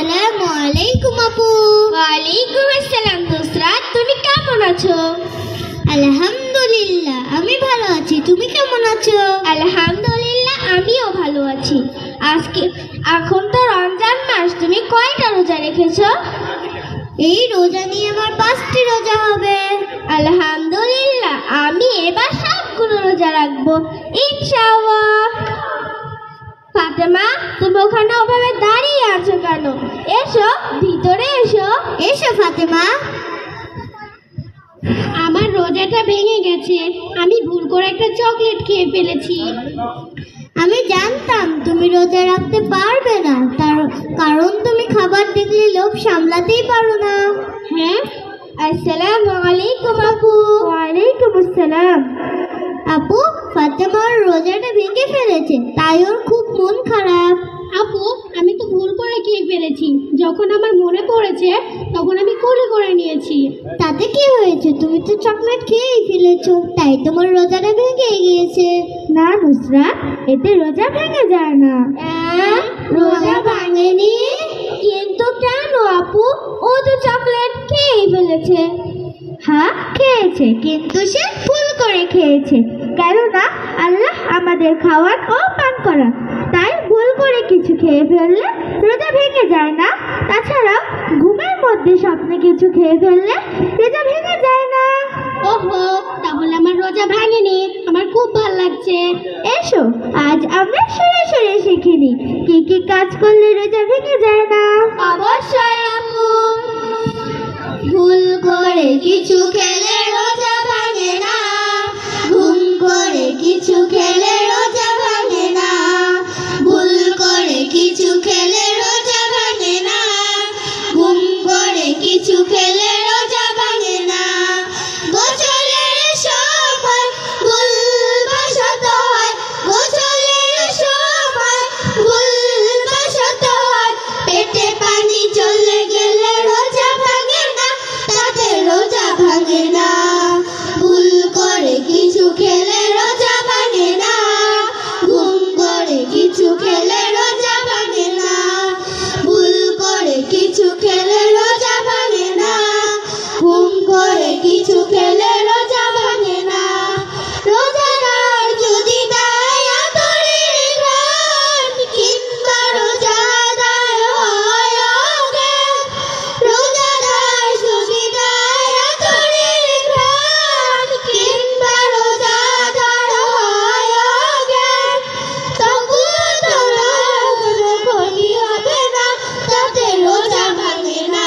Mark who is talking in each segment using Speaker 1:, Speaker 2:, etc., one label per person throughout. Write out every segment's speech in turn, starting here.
Speaker 1: আসসালামু আলাইকুম আপু।
Speaker 2: ওয়ালাইকুম আসসালাম নুসরাত, তুমি কেমন আছো?
Speaker 1: আলহামদুলিল্লাহ আমি ভালো আছি, তুমি কেমন আছো?
Speaker 2: আলহামদুলিল্লাহ আমিও ভালো আছি। এখন তো রমজান মাস, তুমি কয়টা রোজা রেখেছো?
Speaker 1: এই রোজা নিয়ে আমার 5টি রোজা হবে।
Speaker 2: আলহামদুলিল্লাহ আমি এবার সবগুলো রোজা রাখবো ইনশাআল্লাহ। ফাতেমা, তুমি ওখানে ওভাবে দাঁড়িয়ে আছো কেন? এসো, ভিতরে এসো।
Speaker 1: এসো ফাতেমা।
Speaker 2: আমার রোজাটা ভেঙে গেছে, আমি ভুল করে একটা চকলেট খেয়ে ফেলেছি।
Speaker 1: আমি জানতাম তুমি রোজা রাখতে পারবে না, কারণ তুমি খাবার দেখলে লোভ সামলাতেই পারো না।
Speaker 2: হ্যাঁ, আসসালামু আলাইকুম আপু।
Speaker 1: ওয়ালাইকুম আসসালাম। আপু, ফাতেমার রোজাটা ভেঙে ফেলেছে, তাই ওর খুব মন খারাপ।
Speaker 2: আপু, আমি তো ভুল করে খেয়ে ফেলেছি, যখন আমার মনে পড়েছে তখন আমি কুলি করে নিয়েছি।
Speaker 1: তাতে কি হয়েছে? তুমি তো চকলেট খেয়েই ফেলেছো, তাই তোমার রোজাটা ভেঙে গিয়েছে। না নুসরাত, এতে রোজা ভেঙে যায় না।
Speaker 2: রোজা ভাঙেনি? কিন্তু কেন আপু? ও তো চকলেট খেয়েই ফেলেছে।
Speaker 1: হ্যাঁ খেয়েছে, কিন্তু সে ভুল করে খেয়েছে, কেননা আল্লাহ আমাদের খাওয়ার ও পান করা, তাই ভুল করে কিছু খেয়ে ফেললে রোজা ভেঙে যায় না। তাছাড়া ঘুমের মধ্যে স্বপ্নে কিছু খেয়ে ফেললে রোজা ভেঙে যায় না।
Speaker 2: ওহো, তাহলে আমার রোজা ভাঙেনি, আমার খুব ভালো লাগছে।
Speaker 1: এসো আজ আমরা সরে সরে শিখে নিই কি কি কাজ করলে রোজা ভেঙে যায় না।
Speaker 2: অবশ্যই আপু। ভুল করে কিছু খেলে রোজা ভাঙে না, ঘুম করে কিছু খেলে রোজা ভাঙে না, ভুল করে কিছু খেলে রোজা ভাঙে না, ঘুম করে কিছু খেলে রোজা ভাঙে না, গোসলের সময় ভুল বশত হয়, গোসলের সময় ভুল বশত হয়, পেটে পানি চলে গেলে রোজা ভাঙে না, তাতে রোজা ভাঙে না, ভুল করে কিছু খেলে রোজা ভাঙে না, ঘুম করে কিছু খেলে রোজা ভাঙে না, ভুল করে কিছু খেলে রোজা ভাঙে না, ঘুম করে কিছু খেলে রোজা ভাঙে না, রোজাদার যদি দেয় আতরের ঘ্রাণ, কিংবা রোজাদার হয় অজ্ঞান, রোজাদার যদি দেয় আতরের ঘ্রাণ, কিংবা রোজাদার হয় অজ্ঞান, তবুও তোর কোনো ক্ষতি হবে না, তাতে রোজা ভাঙে না,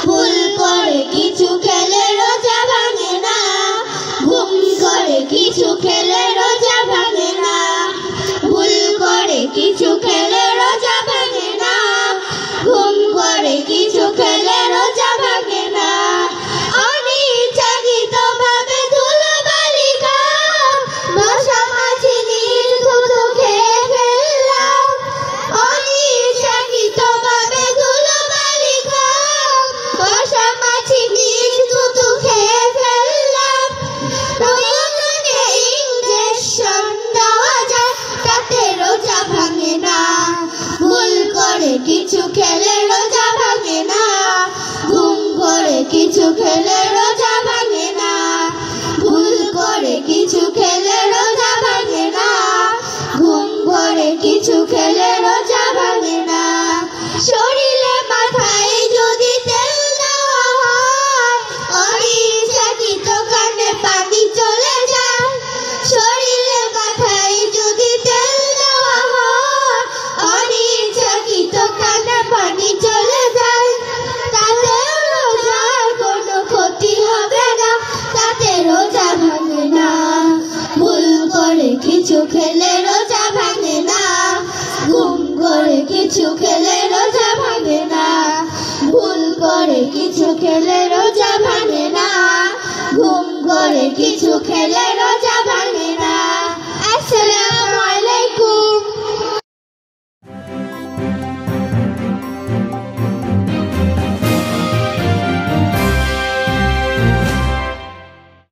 Speaker 2: ভুল করে কিছু খেলে রোজা ভাঙে না, ঘুম করে কিছু খেলে রোজা ভাঙে না, ভুল করে কিছু খেলে রোজা ভাঙে না, ঘুম করে কিছু খেলে রোজা ভাঙে না, অনিচ্ছাকৃতভাবে ধুলোবালি খাও, মশা মাছি নির্ঘুত খেয়ে ফেললাম, অনিচ্ছাকৃতভাবে ধুলোবালি খাও, মশা মাছি নির্ঘুত খেয়ে ফেললাম, প্রয়োজনে ইনজেকশন দেওয়া যায়, তাতে রোজা ভাঙে না, ভুল করে কিছু খেলে রোজা ভাঙে না, ঘুম করে কিছু খেলে রোজা ভাঙে না, ভুল করে কিছু খেলে রোজা ভাঙে না, ঘুম করে কিছু খেলে রোজা ভাঙে না, শরীরে মাথায় যদি তেল দেওয়া হয়, অনিচ্ছাকৃত কানে পানি চলে যায়, শরীরে মাথায় যদি তেল দেওয়া হয়, অনিচ্ছাকৃত কানে পানি চলে যায়, তাতে রোজার কোনো ক্ষতি হবে না, তাতে রোজা ভাঙে না, ভুল করে কিছু খেলে রোজা ভাঙে না, ঘুম করে কিছু খেলে রোজা ভাঙে না, ভুল করে কিছু খেলে রোজা ভাঙে না, ঘুম করে কিছু খেলে